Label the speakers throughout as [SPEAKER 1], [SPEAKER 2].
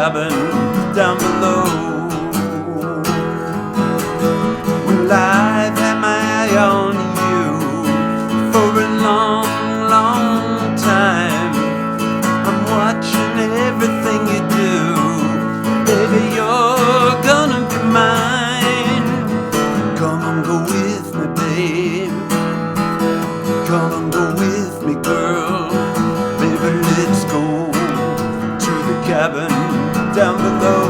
[SPEAKER 1] cabin down below. Well, I've had my eye on you for a long, long time. I'm watching everything you do. Baby, you're gonna be mine. Come and go with me, babe. Come and go with me, girl. Baby, let's go to the cabin down below.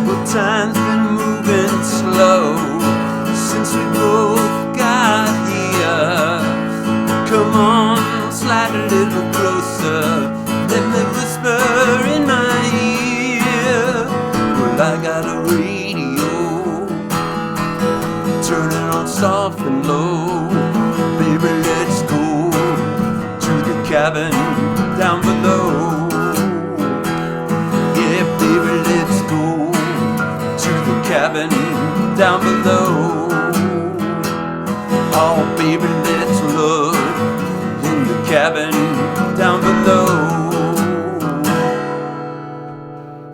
[SPEAKER 1] Well, time's been moving slow since we both got here. Come on, slide a little closer. Let me whisper in my ear. Well, I got a radio. Turn it on soft and low. Baby, let's go to the cabin down below. Yeah, baby, let's go to the cabin down below. Oh, baby, let's look in the cabin down below.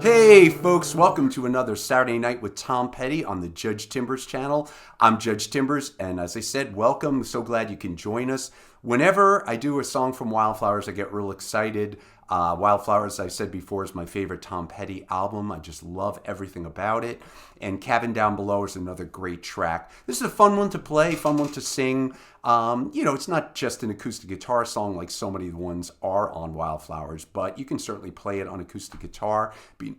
[SPEAKER 1] Hey folks, welcome to another Saturday Night with Tom Petty on the Judge Timbers channel. I'm Judge Timbers, and as I said, welcome. So glad you can join us. Whenever I do a song from Wildflowers, I get real excited. Wildflowers, I said before, is my favorite Tom Petty album. I just love everything about it. And Cabin Down Below is another great track. This is a fun one to play, fun one to sing. It's not just an acoustic guitar song like so many of the ones are on Wildflowers, but you can certainly play it on acoustic guitar. Be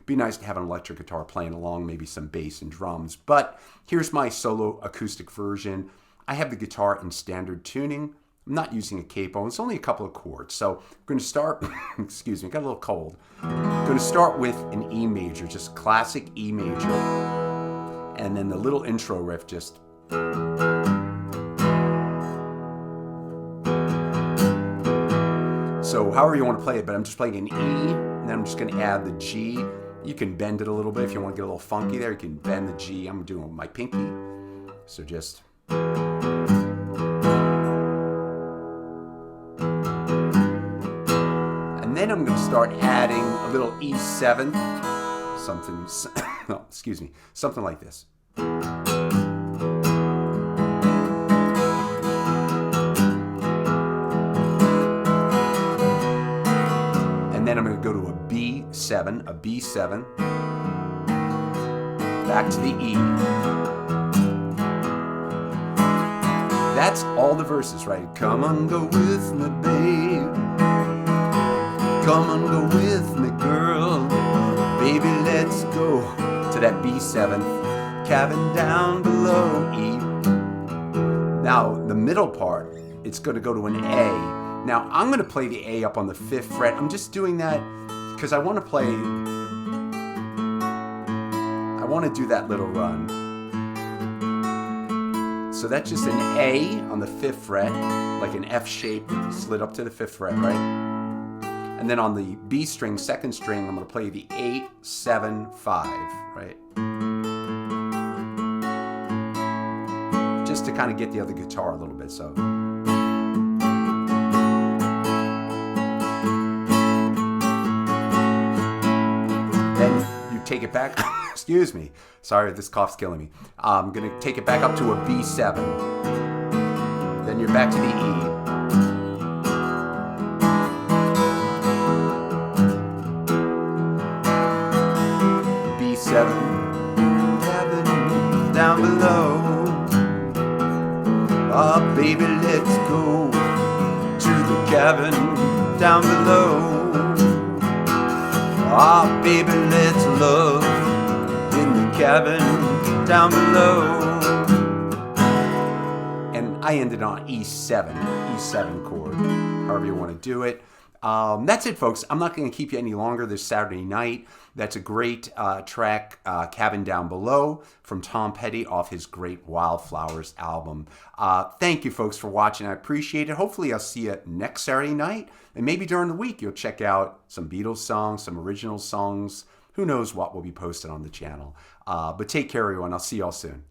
[SPEAKER 1] nice to have an electric guitar playing along, maybe some bass and drums. But here's my solo acoustic version. I have the guitar in standard tuning. I'm not using a capo. It's only a couple of chords. So I'm going to start, got a little cold. I'm going to start with an E major, just classic E major. And then the little intro riff just... So however you want to play it, but I'm just playing an E, and then I'm just going to add the G. You can bend it a little bit if you want to get a little funky there. You can bend the G. I'm doing it with my pinky. So just... And then I'm going to start adding a little E7, something like this. And then I'm going to go to a B7, back to the E. That's all the verses, right? Come on, go with me, babe. Come on, go with me, girl. Baby, let's go to that B7, cabin down below E. Now, the middle part, it's going to go to an A. Now, I'm going to play the A up on the 5th fret. I'm just doing that because I want to do that little run. So that's just an A on the 5th fret, like an F shape slid up to the 5th fret, right? And then on the B string, 2nd string, I'm going to play the 8, 7, 5, right? Just to kind of get the other guitar a little bit, so. Then you take it back, excuse me, sorry, this cough's killing me. I'm going to take it back up to a B7. Then you're back to the E. Cabin down below. Oh, baby, let's go to the cabin down below. Oh, baby, let's love in the cabin down below. And I ended on E7 chord, however you want to do it. That's it, folks. I'm not going to keep you any longer this Saturday night. That's a great track, Cabin Down Below, from Tom Petty off his great Wildflowers album. Thank you, folks, for watching. I appreciate it. Hopefully, I'll see you next Saturday night. And maybe during the week, you'll check out some Beatles songs, some original songs. Who knows what will be posted on the channel. But take care, everyone. I'll see y'all soon.